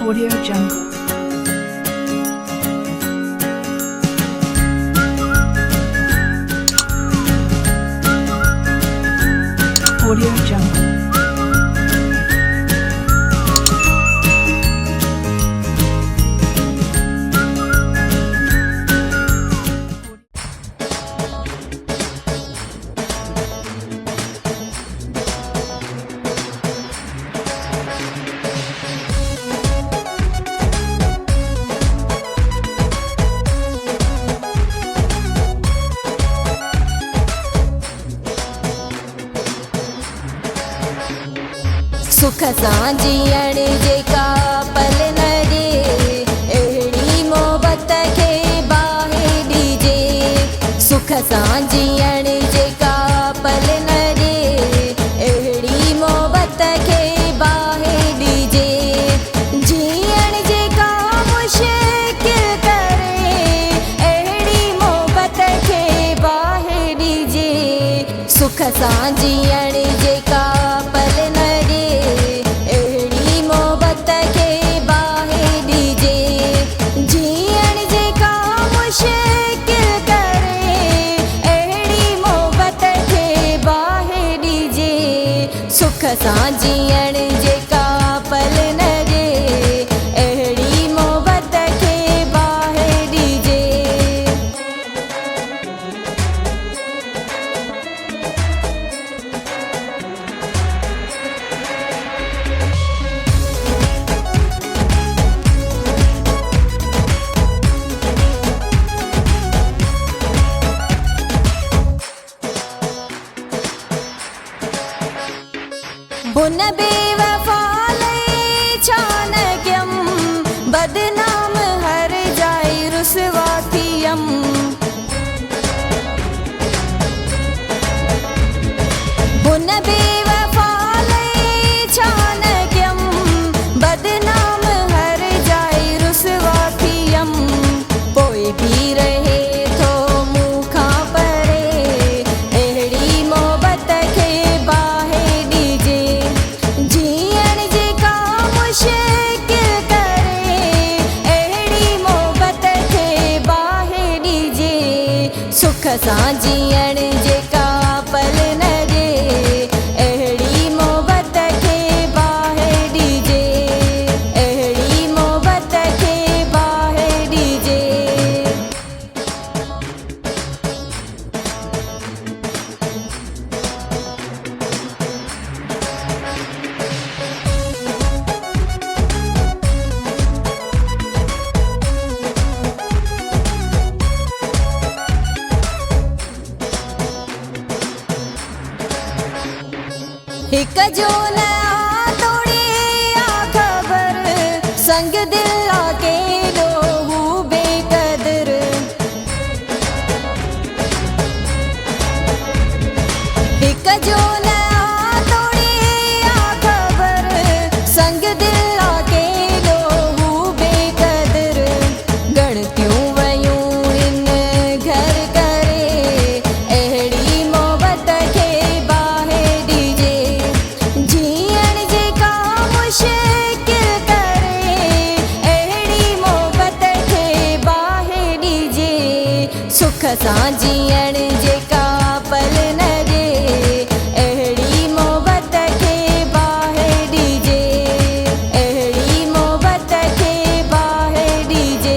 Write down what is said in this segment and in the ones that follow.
Audio Jungle. Audio Jungle. सुख सां जीअण जेका पल न ॾे, अहिड़ी मोहबत खे बाहि ॾिजे। सुख सां जीअण जेका पल न ॾे, अहिड़ी मोहबत खे बाहि ॾिजे। जीअण जेका मुश्किल करे, अहिड़ी मोहबत खे बाहि ॾिजे। सुख सां जीअण जेका पल न सुख सां जीअण जेका पल न ॾे, अहिड़ी मोहबत खे बाहि ॾिजे। हुन बेवफा लई छा न कयमि, बदनाम हर जाइ रुसवा थियमि। हुन बेवफा लई छा न कयमि, बदनाम हर जाइ रुसवा थियमि। पोइ बि रहे थो मूं खां परे, अहिड़ी मोहबत खे बाहि ॾिजे। जीअण जेका मुश्किल करे, अहिड़ी मोहबत खे बाहि ॾिजे। सुख सां जीअण जेका पल न ॾे, अहिड़ी मोहबत खे बाहि ॾिजे। अहिड़ी मोहबत खे बाहि ॾिजे। हिक जो न आ तोड़ी आ ख़बर, संग दिल आ केॾो हू बेक़दर। हिक जो न आ तोड़ी आ ख़बर, संग दिल आ केॾो हू बेक़दर। गणतियूं वयूं इन घर करे, अहिड़ी मोहबत खे बाहि ॾिजे। जीअण जेका मुश्किल करे, अहिड़ी मोहबत खे बाहि ॾिजे। सुख सां जीअण जेका पल न ॾे, अहिड़ी मोहबत खे बाहि ॾिजे। अहिड़ी मोहबत खे बाहि ॾिजे।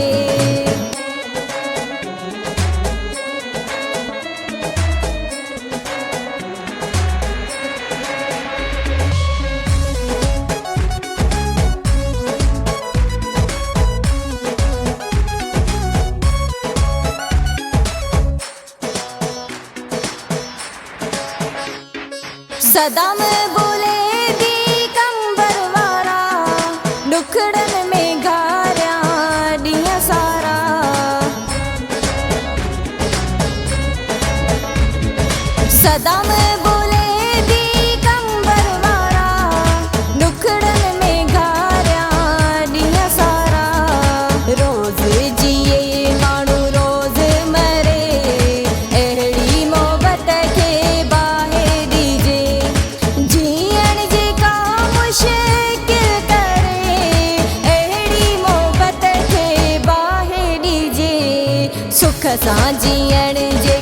सदाम बोले दी कंबर वारा, ॾुखड़नि में घारिया ॾींहं सारा। सदाम बोले दी कंबर वारा, ॾुखड़नि में घारिया ॾींहं सारा। रोज़ जिए माण्हू रोज़ मरे, अहिड़ी मोहबत खे बाहि ॾिजे। जीअण जेका मुश्किल करे, असां जीअण जे